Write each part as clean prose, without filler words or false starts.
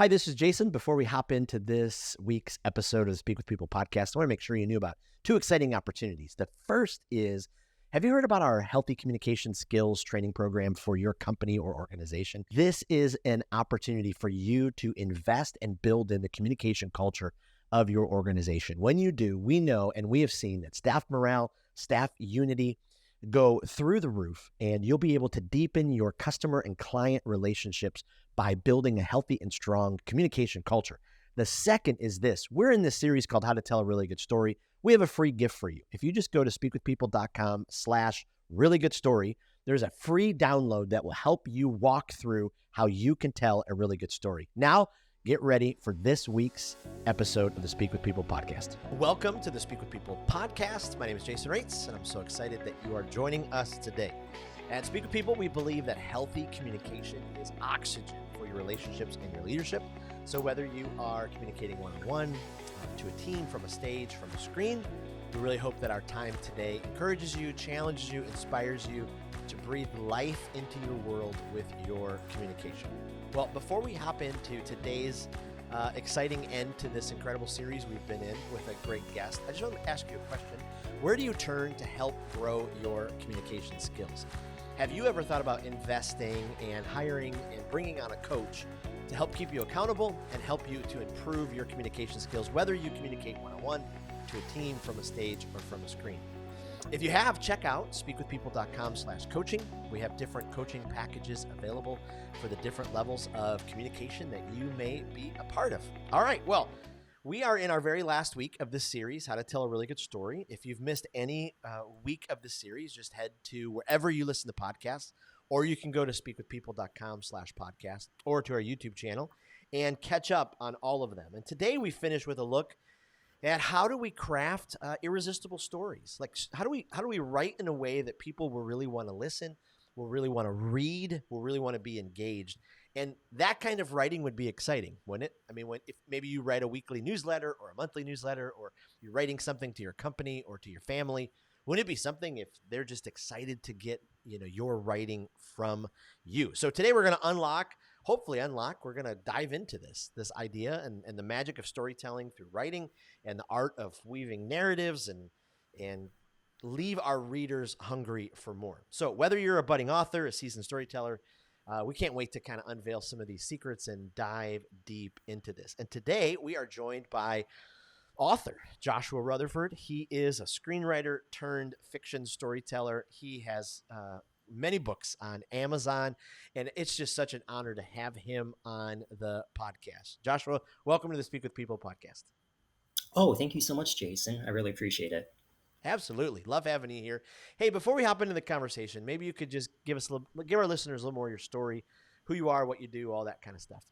Hi, this is Jason. Before we hop into this week's episode of the Speak with People podcast, I want to make sure you knew about two exciting opportunities. The first is, have you heard about our healthy communication skills training program for your company or organization? This is an opportunity for you to invest and build in the communication culture of your organization. When you do, we know and we have seen that staff morale, staff unity go through the roof, and you'll be able to deepen your customer and client relationships by building a healthy and strong communication culture. The second is this. We're in this series called How to Tell a Really Good Story. We have a free gift for you. If you just go to speakwithpeople.com/reallygoodstory, there's a free download that will help you walk through how you can tell a really good story. Now, get ready for this week's episode of the Speak with People podcast. Welcome to the Speak with People podcast. My name is Jason Raitz, and I'm so excited that you are joining us today. At Speak with People, we believe that healthy communication is oxygen for your relationships and your leadership. So whether you are communicating one-on-one, to a team, from a stage, from a screen, we really hope that our time today encourages you, challenges you, inspires you to breathe life into your world with your communication. Well, before we hop into today's exciting end to this incredible series we've been in with a great guest, I just want to ask you a question. Where do you turn to help grow your communication skills? Have you ever thought about investing and hiring and bringing on a coach to help keep you accountable and help you to improve your communication skills, whether you communicate one-on-one, to a team, from a stage, or from a screen? If you have, check out speakwithpeople.com/coaching. We have different coaching packages available for the different levels of communication that you may be a part of. All right, well, we are in our very last week of this series, How to Tell a Really Good Story. If you've missed any week of the series, just head to wherever you listen to podcasts, or you can go to speakwithpeople.com/podcast or to our YouTube channel and catch up on all of them. And today we finish with a look at how do we craft irresistible stories? Like how do we write in a way that people will really want to listen, will really want to read, will really want to be engaged? And that kind of writing would be exciting, wouldn't it? I mean, if maybe you write a weekly newsletter or a monthly newsletter, or you're writing something to your company or to your family, wouldn't it be something if they're just excited to get, your writing from you? So today we're going to we're going to dive into this idea and the magic of storytelling through writing and the art of weaving narratives and leave our readers hungry for more. So whether you're a budding author, a seasoned storyteller, we can't wait to kind of unveil some of these secrets and dive deep into this. And today we are joined by author Joshua Rutherford. He is a screenwriter turned fiction storyteller. He has many books on Amazon, and it's just such an honor to have him on the podcast. Joshua, welcome to the Speak with People podcast. Oh, thank you so much, Jason. I really appreciate it. Absolutely. Love having you here. Hey, before we hop into the conversation, maybe you could just give our listeners a little more of your story, who you are, what you do, all that kind of stuff.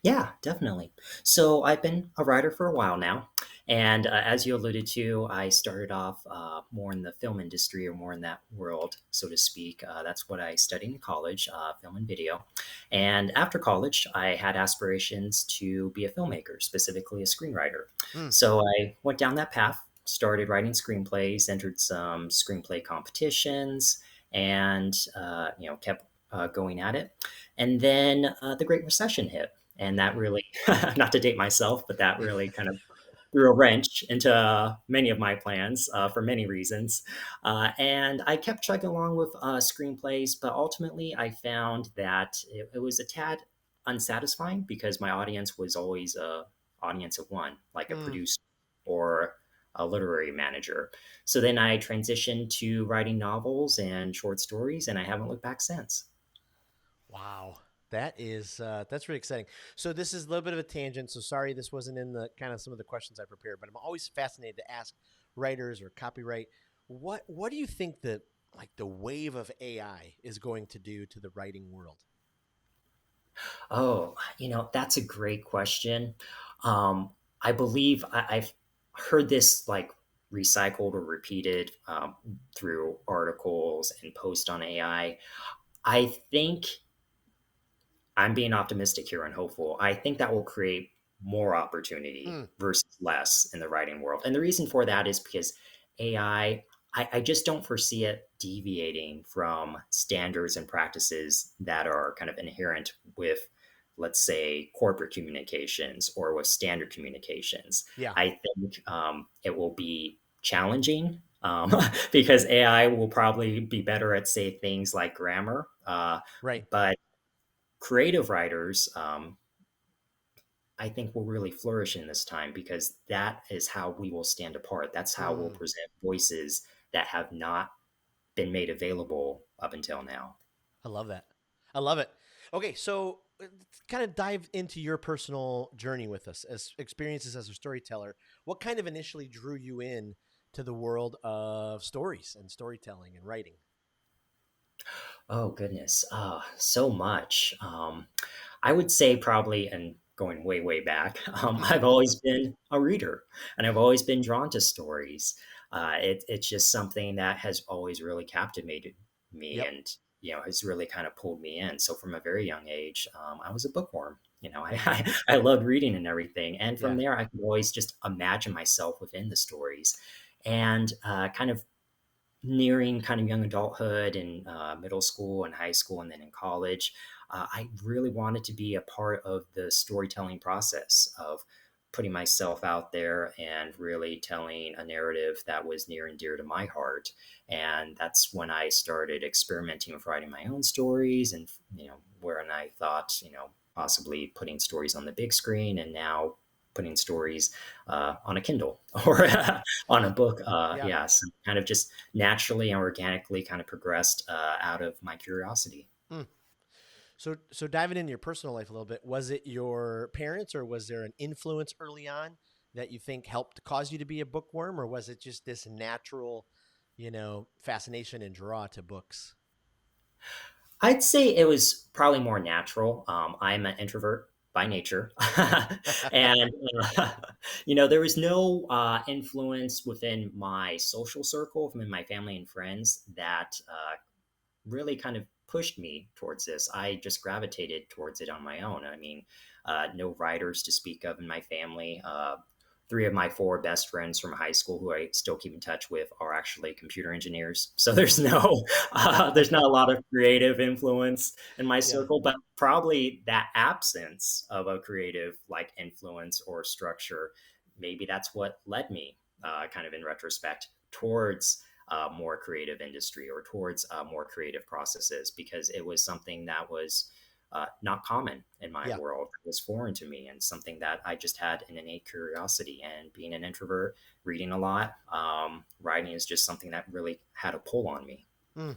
Yeah, definitely. So I've been a writer for a while now. And as you alluded to, I started off more in the film industry, or more in that world, so to speak. That's what I studied in college, film and video. And after college, I had aspirations to be a filmmaker, specifically a screenwriter. So I went down that path, started writing screenplays, entered some screenplay competitions, and kept going at it. And then the Great Recession hit. And that really, not to date myself, but that really kind of threw a wrench into many of my plans for many reasons. And I kept chugging along with screenplays, but ultimately I found that it was a tad unsatisfying, because my audience was always a audience of one, like a producer or a literary manager. So then I transitioned to writing novels and short stories, and I haven't looked back since. Wow. That's really exciting. So this is a little bit of a tangent. So sorry, this wasn't in the kind of some of the questions I prepared, but I'm always fascinated to ask writers or copyright, what do you think the wave of AI is going to do to the writing world? Oh, that's a great question. I believe I've heard this like recycled or repeated through articles and posts on AI. I think I'm being optimistic here and hopeful. I think that will create more opportunity versus less in the writing world. And the reason for that is because AI, I just don't foresee it deviating from standards and practices that are kind of inherent with let's say, corporate communications or with standard communications. Yeah. I think it will be challenging because AI will probably be better at, say, things like grammar. Right. But creative writers, I think, will really flourish in this time because that is how we will stand apart. That's how we'll Mm, present voices that have not been made available up until now. I love that. I love it. Okay, so kind of dive into your personal journey with us as experiences as a storyteller. What kind of initially drew you in to the world of stories and storytelling and writing? Oh goodness, so much. I would say probably, and going way way back, I've always been a reader, and I've always been drawn to stories. It's just something that has always really captivated me, Yep. and has really kind of pulled me in. So from a very young age, I was a bookworm. Mm, I loved reading and everything, and from yeah. there, I could always just imagine myself within the stories, and kind of nearing kind of young adulthood and middle school and high school and then in college, I really wanted to be a part of the storytelling process of putting myself out there and really telling a narrative that was near and dear to my heart. And that's when I started experimenting with writing my own stories, and where I thought, possibly putting stories on the big screen, and now putting stories on a Kindle or on a book. Yeah. Yeah, so kind of just naturally and organically kind of progressed out of my curiosity. Mm. So diving into your personal life a little bit, was it your parents or was there an influence early on that you think helped cause you to be a bookworm, or was it just this natural, fascination and draw to books? I'd say it was probably more natural. I'm an introvert by nature, and there was no influence within my social circle, from my family and friends, that really kind of pushed me towards this. I just gravitated towards it on my own. I mean, no writers to speak of in my family. Three of my four best friends from high school, who I still keep in touch with, are actually computer engineers. So there's no, there's not a lot of creative influence in my Yeah. circle. But probably that absence of a creative like influence or structure, maybe that's what led me, kind of in retrospect, towards more creative industry or towards more creative processes, because it was something that was not common in my Yeah. world. It was foreign to me and something that I just had an innate curiosity. And being an introvert, reading a lot, writing is just something that really had a pull on me. Mm.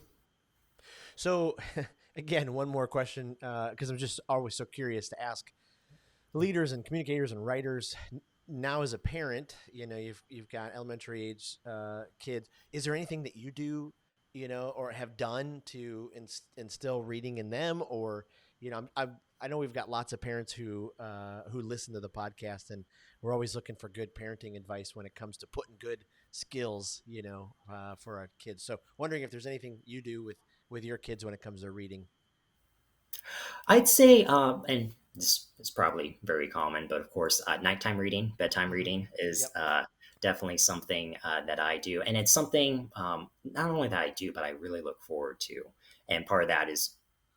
So, again, one more question, because I'm just always so curious to ask leaders and communicators and writers. Now, as a parent, you've got elementary age kids. Is there anything that you do, or have done to instill reading in them, or I know we've got lots of parents who listen to the podcast, and we're always looking for good parenting advice when it comes to putting good skills, for our kids. So, wondering if there's anything you do with your kids when it comes to reading. I'd say, and this is probably very common, but of course, nighttime reading, bedtime Hmm. reading is Yep. definitely something that I do. And it's something not only that I do, but I really look forward to. And part of that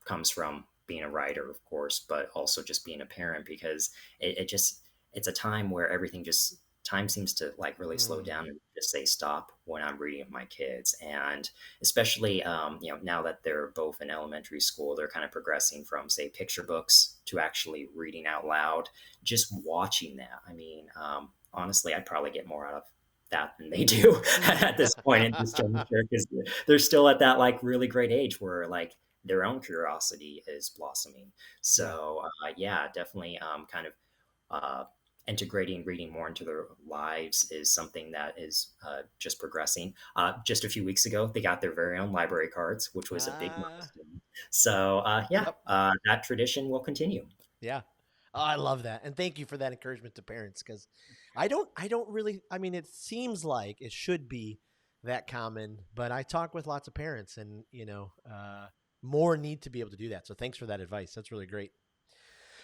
comes from being a writer, of course, but also just being a parent, because it's a time where everything just, time seems to like really slow Mm. down and just say stop when I'm reading with my kids. And especially now that they're both in elementary school, they're kind of progressing from, say, picture books to actually reading out loud. Just watching that, I mean, honestly, I'd probably get more out of that than they do Mm. at this point in this juncture, because they're still at that like really great age where like their own curiosity is blossoming. Yeah. So yeah, definitely kind of uh, integrating reading more into their lives is something that is just progressing. Just a few weeks ago, they got their very own library cards, which was a big Ah. milestone. So yeah, Yep. that tradition will continue. Yeah. Oh, I love that. And thank you for that encouragement to parents, cuz I don't really, I mean, it seems like it should be that common, but I talk with lots of parents, and, more need to be able to do that. So thanks for that advice. That's really great.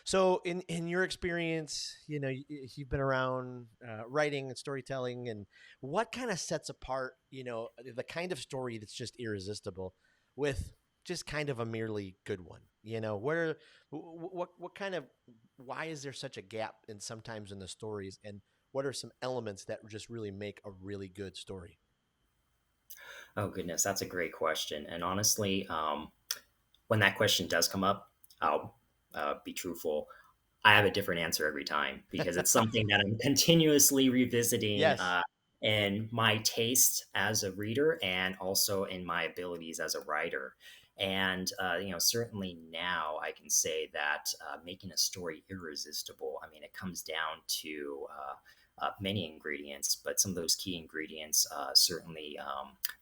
So in your experience, you've been around writing and storytelling, and what kind of sets apart, the kind of story that's just irresistible with just kind of a merely good one? You know, what kind of, why is there such a gap in sometimes in the stories, and what are some elements that just really make a really good story? Oh goodness, that's a great question. And honestly, when that question does come up, I'll be truthful. I have a different answer every time because it's something that I'm continuously revisiting Yes. in my taste as a reader and also in my abilities as a writer. And certainly now I can say that making a story irresistible. I mean, it comes down to many ingredients, but some of those key ingredients certainly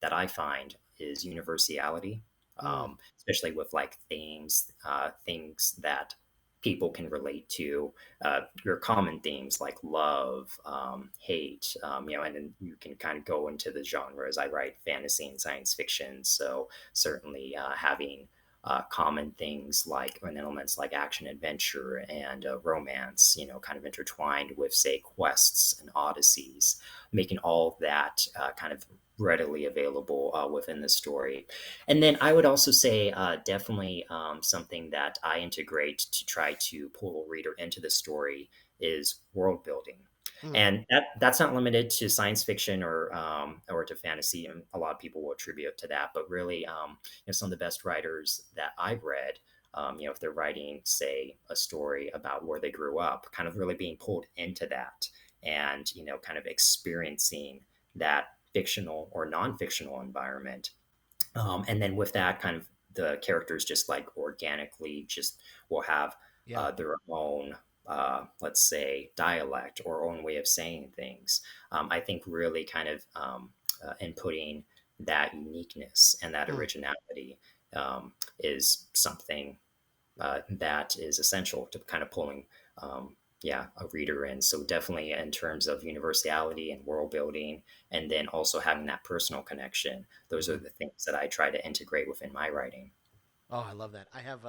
that I find is universality, Mm, especially with like themes, things that people can relate to, your common themes like love, hate, and then you can kind of go into the genres. I write fantasy and science fiction, so certainly having common things like and elements like action, adventure, and romance, kind of intertwined with say quests and odysseys, making all of that kind of readily available within the story. And then I would also say definitely something that I integrate to try to pull a reader into the story is world building. mm, And that's not limited to science fiction or to fantasy, and a lot of people will attribute to that. But really, some of the best writers that I've read, if they're writing, say, a story about where they grew up, kind of really being pulled into that, and kind of experiencing that fictional or non-fictional environment, and then with that, kind of the characters just like organically just will have yeah. their own, let's say, dialect or own way of saying things. I think really kind of inputting that uniqueness and that Mm, originality is something that is essential to kind of pulling, yeah, a reader in. So definitely in terms of universality and world building, and then also having that personal connection. Those are mhm. the things that I try to integrate within my writing. Oh, I love that. I have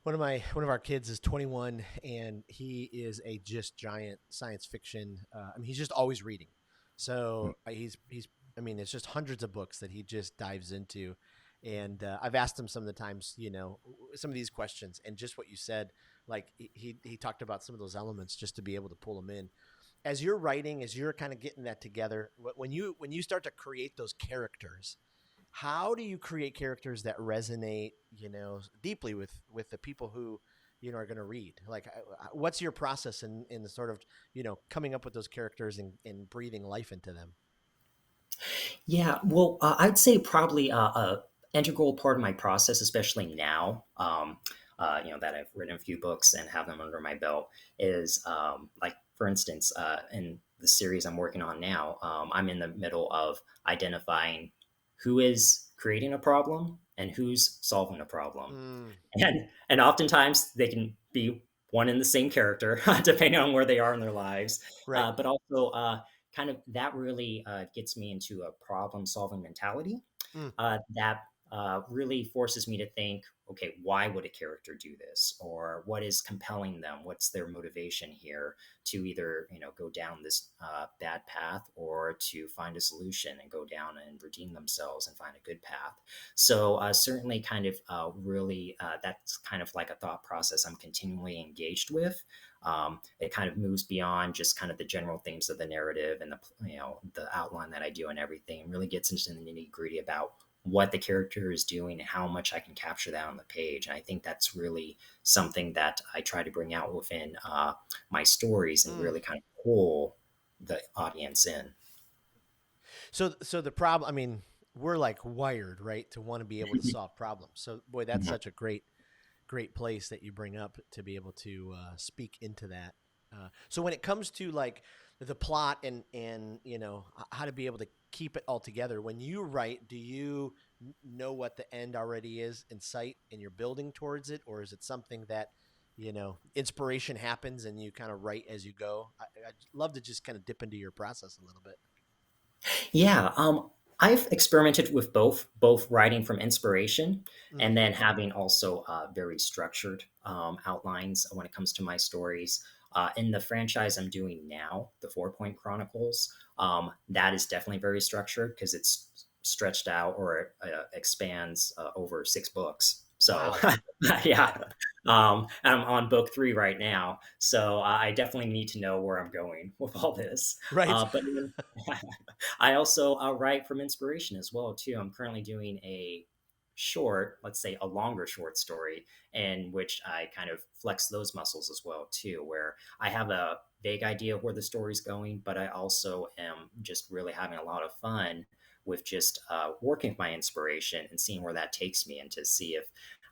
one of our kids is 21, and he is a just giant science fiction. I mean, he's just always reading. So he's I mean, it's just hundreds of books that he just dives into. And I've asked him some of the times, some of these questions, and just what you said, like he talked about some of those elements just to be able to pull them in. As you're writing, as you're kind of getting that together, when you start to create those characters, how do you create characters that resonate, deeply with the people who, are going to read? Like, what's your process in the sort of, coming up with those characters and breathing life into them? Yeah, well, I'd say probably a integral part of my process, especially now, that I've written a few books and have them under my belt, is like, for instance, in the series I'm working on now, I'm in the middle of identifying who is creating a problem and who's solving a problem, Mm, and oftentimes they can be one and the same character depending on where they are in their lives, right. but also kind of that really gets me into a problem solving mentality Mm, that really forces me to think, okay, why would a character do this, or what is compelling them? What's their motivation here to either go down this bad path or to find a solution and go down and redeem themselves and find a good path? So certainly, kind of really, that's kind of like a thought process I'm continually engaged with. It kind of moves beyond just kind of the general themes of the narrative and the outline that I do and everything, and really gets into the nitty gritty about what the character is doing and how much I can capture that on the page. And I think that's really something that I try to bring out within my stories and mm. really kind of pull the audience in. So the problem, I mean, we're like wired, right, to want to be able to solve problems. So boy, that's Mhm. such a great place that you bring up to be able to speak into that. So when it comes to like the plot and how to be able to keep it all together, when you write, do you know what the end already is in sight and you're building towards it, or is it something that inspiration happens and you kind of write as you go? I'd love to just kind of dip into your process a little bit. Yeah, I've experimented with both writing from inspiration Mm, and then having also very structured outlines when it comes to my stories. In the franchise I'm doing now, the 4 Point Chronicles, that is definitely very structured because it's stretched out or expands over 6 books. So Wow. yeah, I'm on book 3 right now. So I definitely need to know where I'm going with all this. Right. But I also write from inspiration as well too. I'm currently doing a short, let's say a longer short story, in which I kind of flex those muscles as well too, where I have a vague idea of where the story's going, but I also am just really having a lot of fun with just working with my inspiration and seeing where that takes me, and to see if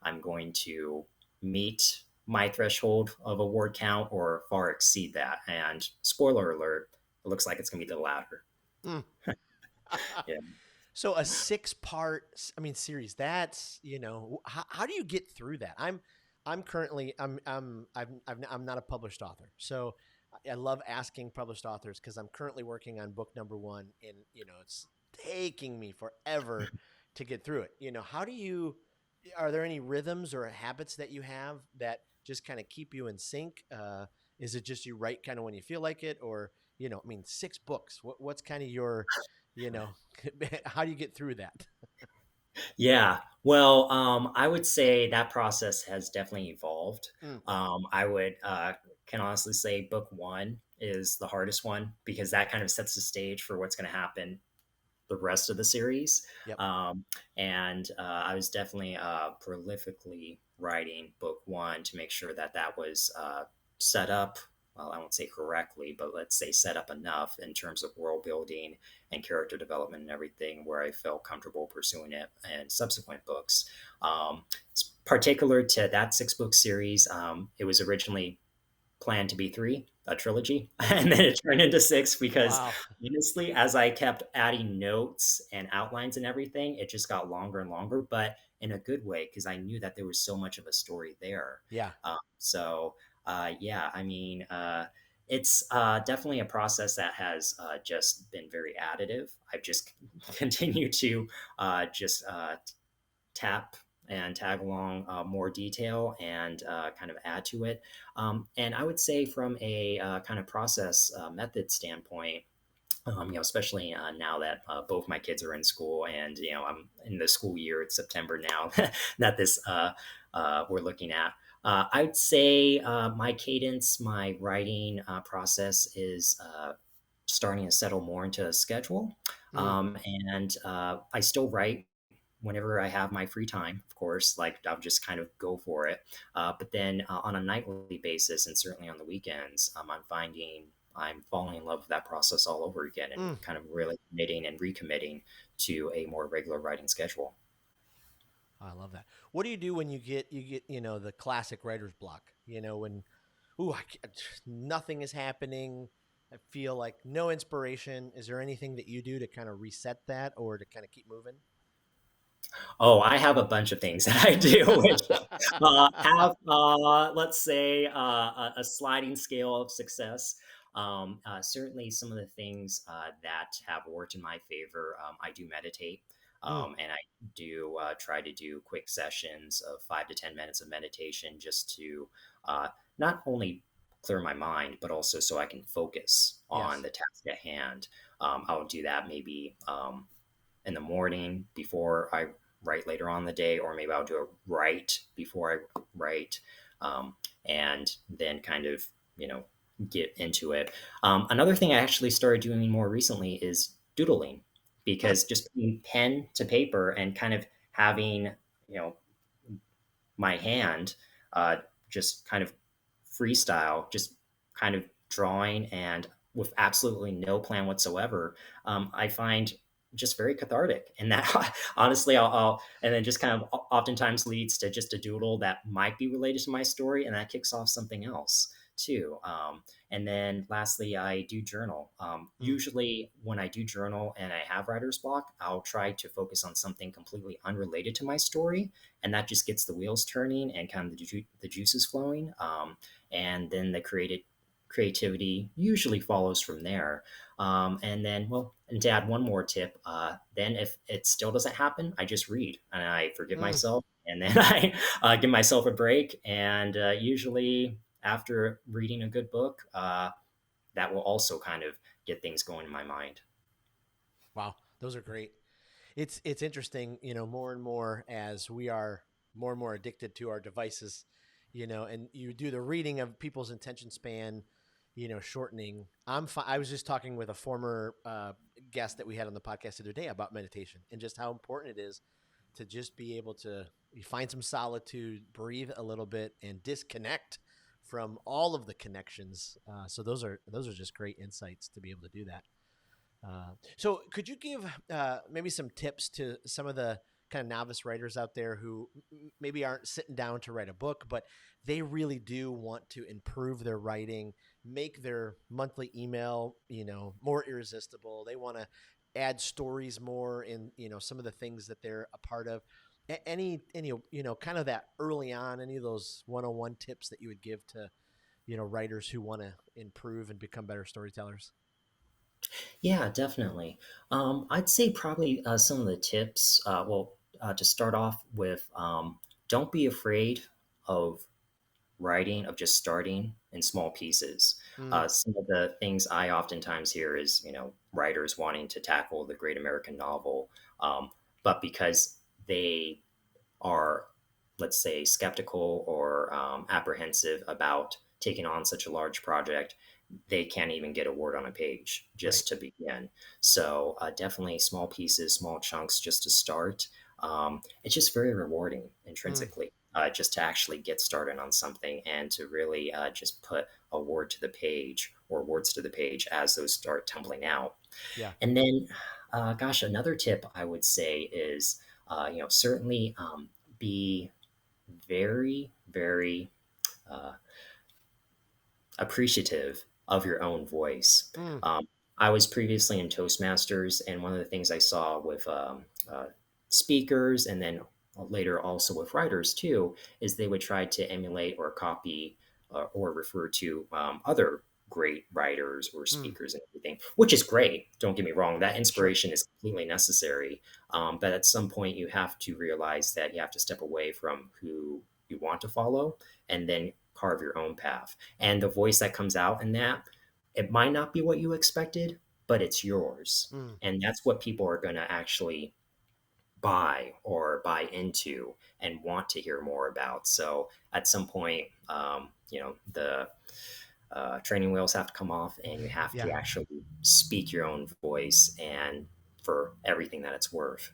I'm going to meet my threshold of a word count or far exceed that. And spoiler alert, it looks like it's going to be the latter. Mm. Yeah. So a series, that's, how do you get through that? I'm currently, I'm not a published author. So I love asking published authors because I'm currently working on book number 1 and, it's taking me forever to get through it. Are there any rhythms or habits that you have that just kind of keep you in sync? Is it just you write kind of when you feel like it, or, 6 books, what's kind of your, you know, how do you get through that? Yeah. Well, I would say that process has definitely evolved. Mm, I would can honestly say book 1 is the hardest one, because that kind of sets the stage for what's going to happen the rest of the series. yep. And I was definitely prolifically writing book 1 to make sure that that was set up. Well, I won't say correctly, but let's say set up enough in terms of world building and character development and everything, where I felt comfortable pursuing it in subsequent books. Particular to that 6 book series, it was originally planned to be 3, a trilogy, and then it turned into 6, because Wow. honestly, as I kept adding notes and outlines and everything, it just got longer and longer, but in a good way, because I knew that there was so much of a story there. Yeah. Yeah, I mean, it's definitely a process that has just been very additive. I've just continued to just tap and tag along more detail and kind of add to it. And I would say from a kind of process method standpoint, especially now that both my kids are in school, and I'm in the school year. It's September now that this we're looking at. I'd say my cadence, my writing process is starting to settle more into a schedule, Mm, and I still write whenever I have my free time, of course. Like, I'll just kind of go for it. But then on a nightly basis, and certainly on the weekends, I'm finding I'm falling in love with that process all over again, and mm. kind of really committing and recommitting to a more regular writing schedule. I love that. What do you do when you get the classic writer's block? When ooh, nothing is happening. I feel like no inspiration. Is there anything that you do to kind of reset that or to kind of keep moving? Oh, I have a bunch of things that I do, which have, let's say, a sliding scale of success. Certainly, some of the things that have worked in my favor, I do meditate. Mm, And I do try to do quick sessions of 5 to 10 minutes of meditation, just to uh, not only clear my mind, but also so I can focus on yes. the task at hand. I'll do that maybe in the morning before I write later on in the day, or maybe I'll do a write before I write, and then kind of, you know, get into it. Another thing I actually started doing more recently is doodling, Huh. because just putting pen to paper and kind of having, my hand just kind of freestyle, just kind of drawing, and with absolutely no plan whatsoever, I find just very cathartic. And that honestly, and then just kind of oftentimes leads to just a doodle that might be related to my story, and that kicks off something else too. And then lastly, I do journal. Mm, Usually, when I do journal and I have writer's block, I'll try to focus on something completely unrelated to my story, and that just gets the wheels turning and kind of the juices flowing. And then the creativity usually follows from there. And then, well, and to add one more tip, then if it still doesn't happen, I just read and I forgive mm. myself, and then I give myself a break. And usually, after reading a good book, that will also kind of get things going in my mind. Wow, those are great. It's interesting, more and more as we are more and more addicted to our devices, and you do the reading of people's attention span, shortening. I was just talking with a former guest that we had on the podcast the other day about meditation and just how important it is to just be able to find some solitude, breathe a little bit, and disconnect from all of the connections. So those are just great insights to be able to do that. So could you give maybe some tips to some of the kind of novice writers out there who maybe aren't sitting down to write a book, but they really do want to improve their writing, make their monthly email, more irresistible. They want to add stories more in, some of the things that they're a part of. Any, kind of that early on, any of those 101 tips that you would give to, writers who want to improve and become better storytellers? Yeah, definitely. I'd say probably some of the tips. To start off with, don't be afraid of writing, of just starting in small pieces. Mm, Some of the things I oftentimes hear is, writers wanting to tackle the great American novel, but because they are, let's say, skeptical or apprehensive about taking on such a large project, they can't even get a word on a page right. just to begin. So definitely small pieces, small chunks just to start. It's just very rewarding Mm, intrinsically. Just to actually get started on something and to really just put a word to the page or words to the page as those start tumbling out. yeah. And then, gosh, another tip I would say is, certainly be very, very uh, appreciative of your own voice. Mm, Um, I was previously in Toastmasters, and one of the things I saw with speakers and then later also with writers too is they would try to emulate or copy or refer to other great writers or mm, speakers and everything, which is great. Don't get me wrong, that sure. inspiration is completely necessary. But at some point, you have to realize that you have to step away from who you want to follow and then carve your own path. And the voice that comes out in that, it might not be what you expected, but it's yours. Mm, And that's what people are going to actually buy or buy into and want to hear more about. So at some point, the training wheels have to come off and you have yeah. to actually speak your own voice and for everything that it's worth.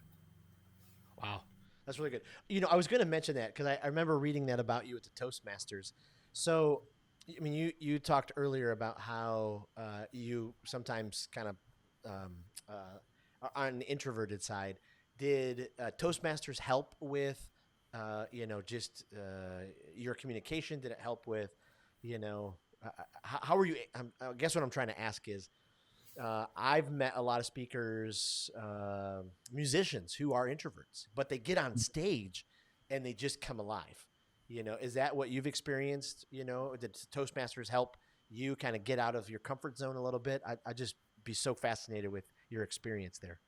Wow. That's really good. I was going to mention that because I remember reading that about you at the Toastmasters. So, I mean, you talked earlier about how you sometimes kind of are on the introverted side. Did Toastmasters help with, just your communication? Did it help with, how are you? I guess what I'm trying to ask is, I've met a lot of speakers, musicians who are introverts, but they get on stage and they just come alive. Is that what you've experienced? Did Toastmasters help you kind of get out of your comfort zone a little bit? I just be so fascinated with your experience there.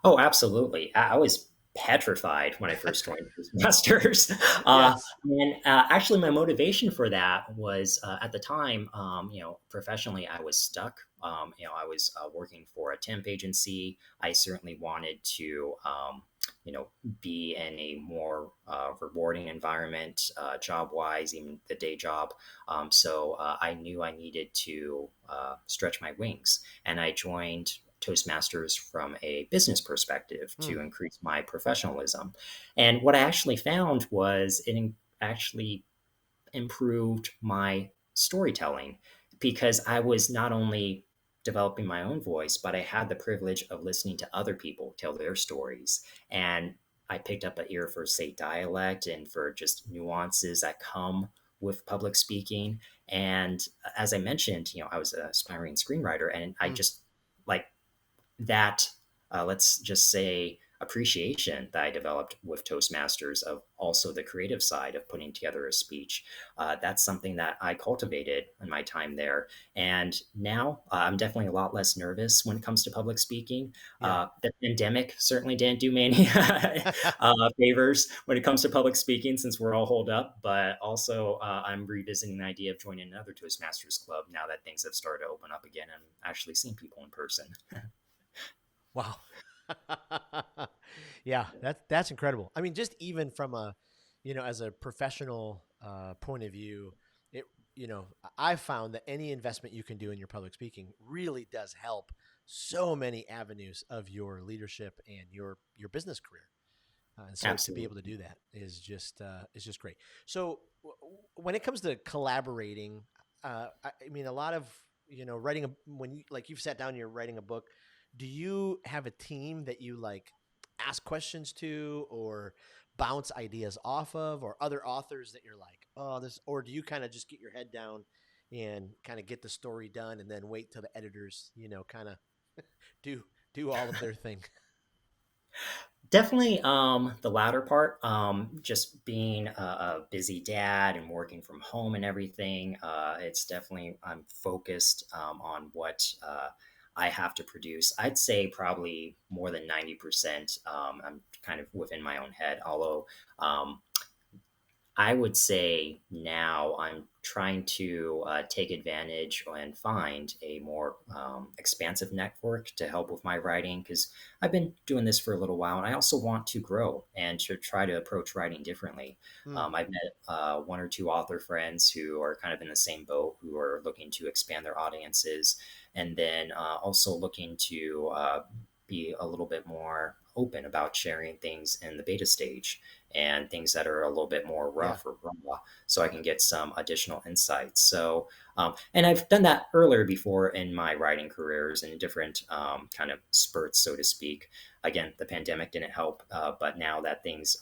Oh, absolutely. I was petrified when I first joined Masters. Yes. And actually, my motivation for that was at the time, professionally, I was stuck. I was working for a temp agency. I certainly wanted to, you know, be in a more rewarding environment, job wise, even the day job. So I knew I needed to stretch my wings. And I joined Toastmasters from a business perspective Mm, to increase my professionalism. And what I actually found was actually improved my storytelling because I was not only developing my own voice, but I had the privilege of listening to other people tell their stories. And I picked up an ear for, say, dialect and for just nuances that come with public speaking. And as I mentioned, I was an aspiring screenwriter and I mm. just like that, let's just say, appreciation that I developed with Toastmasters of also the creative side of putting together a speech. That's something that I cultivated in my time there. And now I'm definitely a lot less nervous when it comes to public speaking. Yeah. The pandemic certainly didn't do me any favors when it comes to public speaking since we're all holed up. But also, I'm revisiting the idea of joining another Toastmasters club now that things have started to open up again and actually seeing people in person. Wow. Yeah, that's incredible. I mean, just even from a, as a professional point of view, it, I've found that any investment you can do in your public speaking really does help so many avenues of your leadership and your business career. And so to be able to Absolutely. do that is just great. So when it comes to collaborating, I mean, a lot of writing when you like you've sat down, you're writing a book. Do you have a team that you like ask questions to or bounce ideas off of, or other authors that you're like, oh, this, or do you kind of just get your head down and kind of get the story done and then wait till the editors, kind of do do all of their thing? Definitely the latter part. Just being a busy dad and working from home and everything. It's definitely, I'm focused on what I have to produce. I'd say probably more than 90%. I'm kind of within my own head, although um, I would say now I'm trying to take advantage and find a more expansive network to help with my writing, because I've been doing this for a little while and I also want to grow and to try to approach writing differently. Mm, I've met one or two author friends who are kind of in the same boat, who are looking to expand their audiences, and then also looking to be a little bit more open about sharing things in the beta stage and things that are a little bit more yeah. rough or raw, so I can get some additional insights. So, and I've done that earlier before in my writing careers in different kind of spurts, so to speak. Again, the pandemic didn't help, but now that things,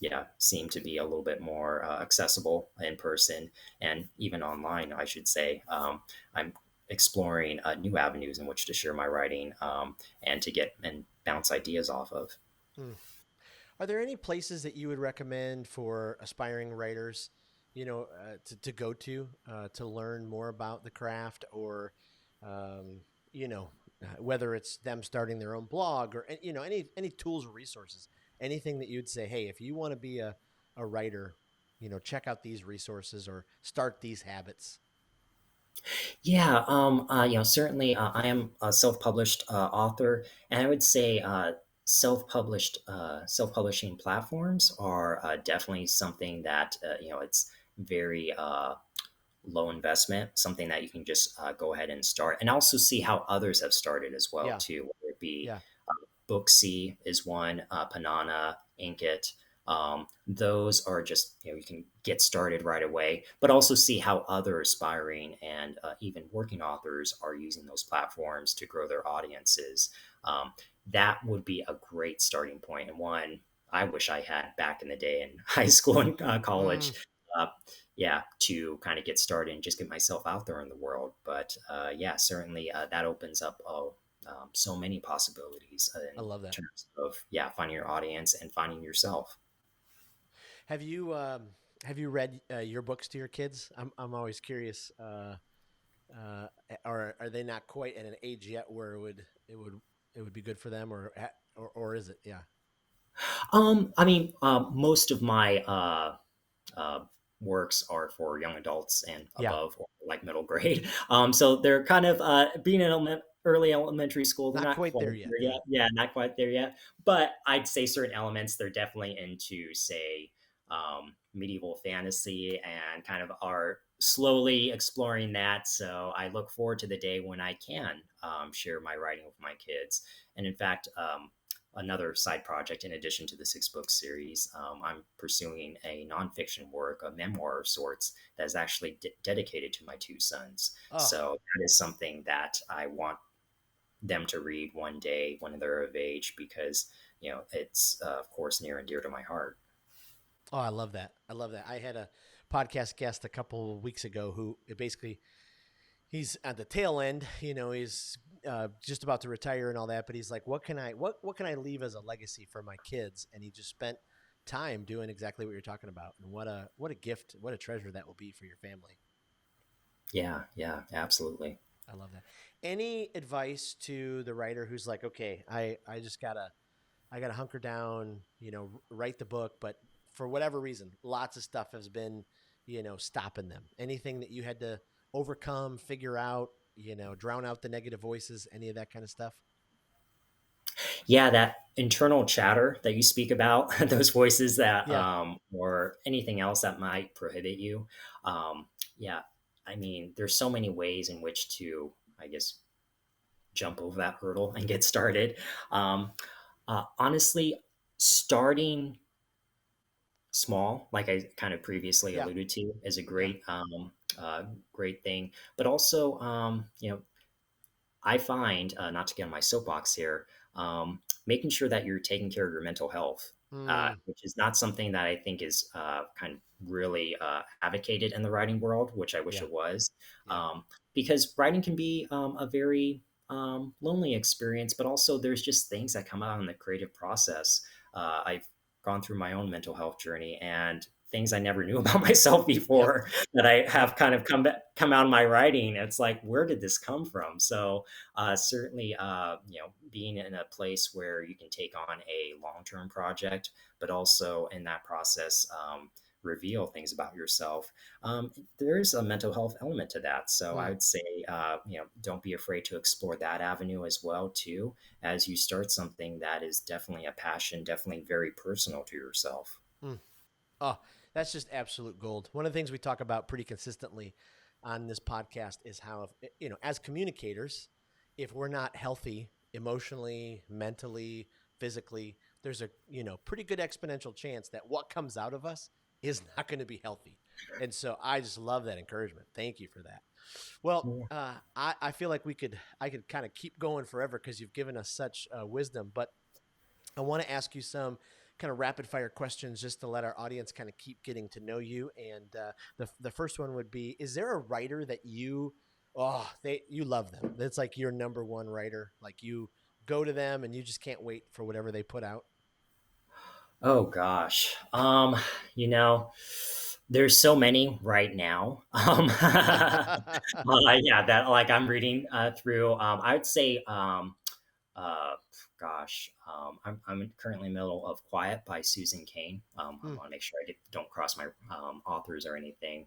yeah, seem to be a little bit more accessible in person and even online, I should say. I'm exploring new avenues in which to share my writing and to get and bounce ideas off of. Mm. Are there any places that you would recommend for aspiring writers, to go to learn more about the craft, or, um, whether it's them starting their own blog, or any tools or resources, anything that you'd say, hey, if you want to be a writer, check out these resources or start these habits. Yeah, certainly, I am a self-published author, and I would say self-publishing platforms are definitely something that it's very low investment, something that you can just go ahead and start, and also see how others have started as well Yeah, too. Whether it be yeah, Booksy is one, Panana, Inkit. Those are just, you can get started right away, but also see how other aspiring and even working authors are using those platforms to grow their audiences. That would be a great starting point, and one I wish I had back in the day in high school and mm, college. Uh, yeah, to kind of get started and just get myself out there in the world. But yeah, certainly that opens up so many possibilities I in love that. terms of, yeah, finding your audience and finding yourself. Have you read your books to your kids? I'm always curious. Or are they not quite at an age yet where it would be good for them, or is it? Yeah, I mean, most of my uh, works are for young adults and yeah, above, or like middle grade. So they're kind of being in early elementary school. They're not not quite quite there yet. there Yeah, yet. Yeah, not quite there yet. But I'd say certain elements they're definitely into, say, medieval fantasy, and kind of are slowly exploring that. So I look forward to the day when I can share my writing with my kids. And in fact, another side project in addition to the 6 book series. I'm pursuing a nonfiction work, a memoir of sorts, that is actually dedicated to my 2 sons. oh, So that is something that I want them to read one day when they're of age, because it's of course near and dear to my heart. oh, I love that. I love that. I had a podcast guest a couple of weeks ago who basically he's at the tail end. He's just about to retire and all that, but he's like, what can I leave as a legacy for my kids? And he just spent time doing exactly what you're talking about. And what a gift, what a treasure that will be for your family. Yeah, yeah, absolutely. I love that. Any advice to the writer who's like, okay, I gotta hunker down, write the book, but for whatever reason, lots of stuff has been, stopping them. Anything that you had to overcome, figure out, drown out the negative voices, any of that kind of stuff? Yeah, that internal chatter that you speak about, those voices that, Yeah. or anything else that might prohibit you. Yeah, I mean, there's so many ways in which to, I guess, jump over that hurdle and get started. Um, Honestly, starting small, like I kind of previously Yeah. alluded to, is a Yeah. great thing. But also, I find, not to get on my soapbox here, making sure that you're taking care of your mental health, Mm, which is not something that I think is kind of really advocated in the writing world, which I wish yeah. it was, Yeah. because writing can be a very lonely experience, but also there's just things that come out in the creative process. I've gone through my own mental health journey and things I never knew about myself Yep. before that I Yep. have kind of come out in my writing. It's like, where did this come from? So certainly, being in a place where you can take on a long-term project, but also in that process, reveal things about yourself. There's a mental health element to that. So I Mm, would say, don't be afraid to explore that avenue as well, too, as you start something that is definitely a passion, definitely very personal to yourself. mm. Oh, that's just absolute gold. One of the things we talk about pretty consistently on this podcast is how, as communicators, if we're not healthy emotionally, mentally, physically, there's a, pretty good exponential chance that what comes out of us is not going to be healthy. And so I just love that encouragement. Thank you for that. Well, I feel like I could kind of keep going forever because you've given us such wisdom, but I want to ask you some kind of rapid fire questions just to let our audience kind of keep getting to know you. And the first one would be: is there a writer that you love them? That's like your number one writer. Like you go to them and you just can't wait for whatever they put out. Oh gosh. You know, there's so many right now. Yeah, that like I'm reading through. I would say, uh, gosh, I'm currently in the middle of Quiet by Susan Cain. I Mm, want to make sure don't cross my authors or anything.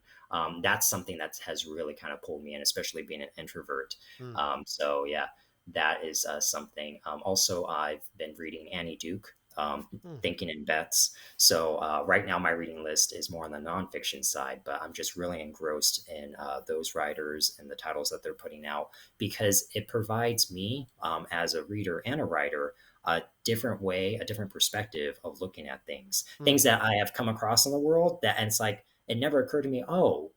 That's something that has really kind of pulled me in, especially being an introvert. mm, So yeah, that is something. Also, I've been reading Annie Duke. mm, Thinking in Bets. So right now, my reading list is more on the nonfiction side, but I'm just really engrossed in those writers and the titles that they're putting out because it provides me, as a reader and a writer, a different way, a different perspective of looking at mm. things that I have come across in the world. That and it's like it never occurred to me. Oh,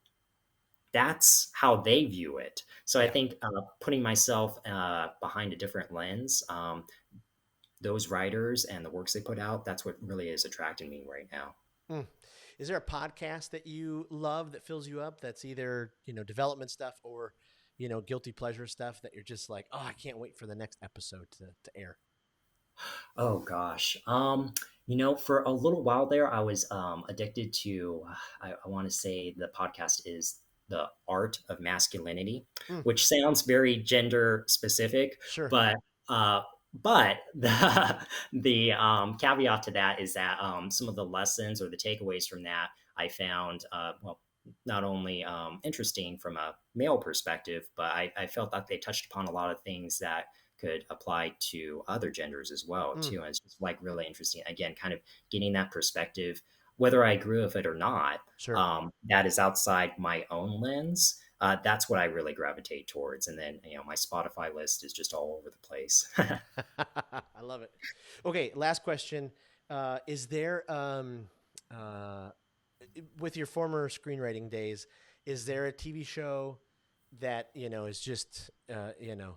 that's how they view it. So I Yeah. think putting myself behind a different lens, those writers and the works they put out, that's what really is attracting me right now. Mm. Is there a podcast that you love that fills you up? That's either development stuff or guilty pleasure stuff that you're just like, oh, I can't wait for the next episode to air. Oh gosh. For a little while there, I was addicted to. I want to say the podcast is the art of masculinity, Mm, which sounds very gender specific, sure. but uh, but the caveat to that is that some of the lessons or the takeaways from that I found not only interesting from a male perspective, but I felt that they touched upon a lot of things that could apply to other genders as well Mm, too. And it's just like really interesting. Again, kind of getting that perspective, whether I agree with it or not, sure. that is outside my own lens. That's what I really gravitate towards. And then my Spotify list is just all over the place. I love it. Okay, last question. Is there uh, with your former screenwriting days, is there a TV show that is just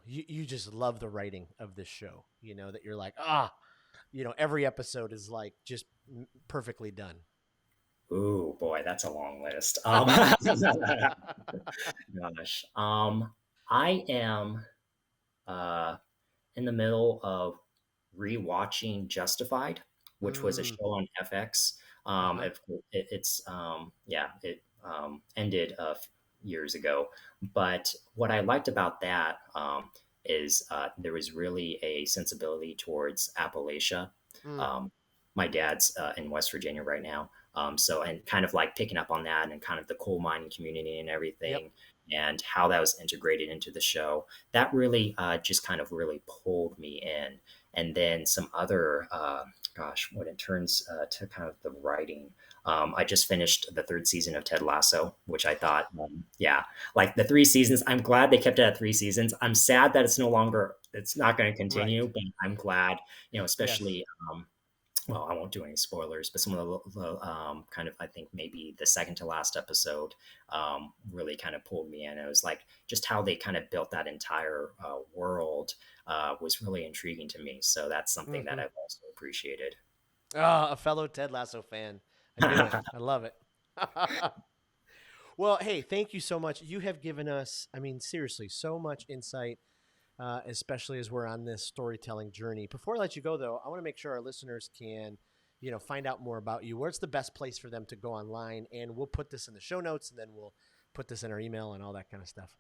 you just love the writing of this show? That you're like, every episode is like just perfectly done. Ooh, boy, that's a long list. Gosh, I am uh, in the middle of rewatching Justified, which was a mm, show on FX. uh-huh. It ended years ago. But what I liked about that is there was really a sensibility towards Appalachia. Mm, Um, my dad's in West Virginia right now. And kind of like picking up on that and kind of the coal mining community and yep. everything. and how that was integrated into the show. That really just kind of really pulled me in. And then some other, when it turns to kind of the writing, I just finished the third season of Ted Lasso, which I thought, like the 3 seasons. I'm glad they kept it at 3 seasons. I'm sad that it's not going to continue, Right. but I'm glad, Yes. especially. Well, I won't do any spoilers, but some of the kind of, I think maybe the second to last episode really kind of pulled me in. It was like just how they kind of built that entire world was really intriguing to me. So that's something that Hmm. I've also appreciated. Oh, a fellow Ted Lasso fan. I knew it. I love it. Well, hey, thank you so much. You have given us, I mean, seriously, so much insight, especially as we're on this storytelling journey. Before I let you go, though, I want to make sure our listeners can, find out more about you. Where's the best place for them to go online? And we'll put this in the show notes, and then we'll put this in our email and all that kind of stuff.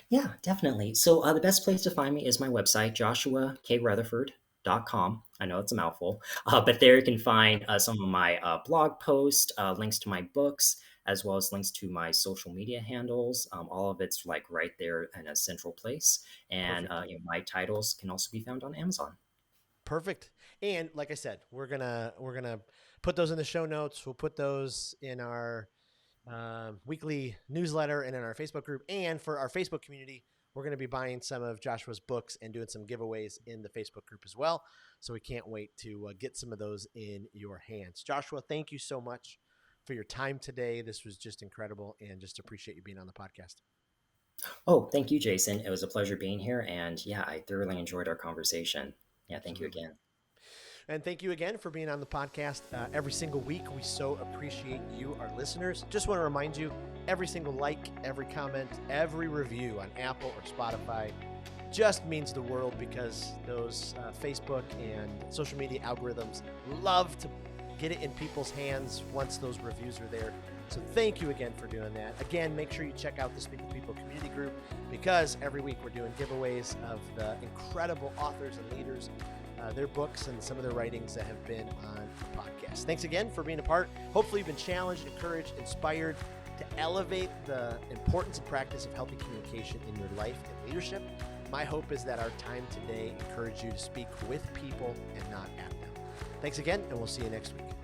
Yeah, definitely. So the best place to find me is my website, joshuakrutherford.com. I know it's a mouthful, but there you can find some of my blog posts, links to my books, as well as links to my social media handles. All of it's like right there in a central place. And Perfect. my titles can also be found on Amazon. Perfect. And like I said, we're gonna put those in the show notes. We'll put those in our weekly newsletter and in our Facebook group. And for our Facebook community, we're going to be buying some of Joshua's books and doing some giveaways in the Facebook group as well. So we can't wait to get some of those in your hands. Joshua, thank you so much for your time today. This was just incredible, and just appreciate you being on the podcast. Oh, thank you, Jason. It was a pleasure being here. And yeah, I thoroughly enjoyed our conversation. Yeah, thank you Absolutely. again. And thank you again for being on the podcast every single week. We so appreciate you, our listeners. Just want to remind you, every single like, every comment, every review on Apple or Spotify just means the world, because those Facebook and social media algorithms love to get it in people's hands once those reviews are there. So thank you again for doing that. Again, make sure you check out the Speak with People community group, because every week we're doing giveaways of the incredible authors and leaders, their books and some of their writings that have been on the podcast. Thanks again for being a part. Hopefully you've been challenged, encouraged, inspired to elevate the importance and practice of healthy communication in your life and leadership. My hope is that our time today encouraged you to speak with people and not at them. Thanks again, and we'll see you next week.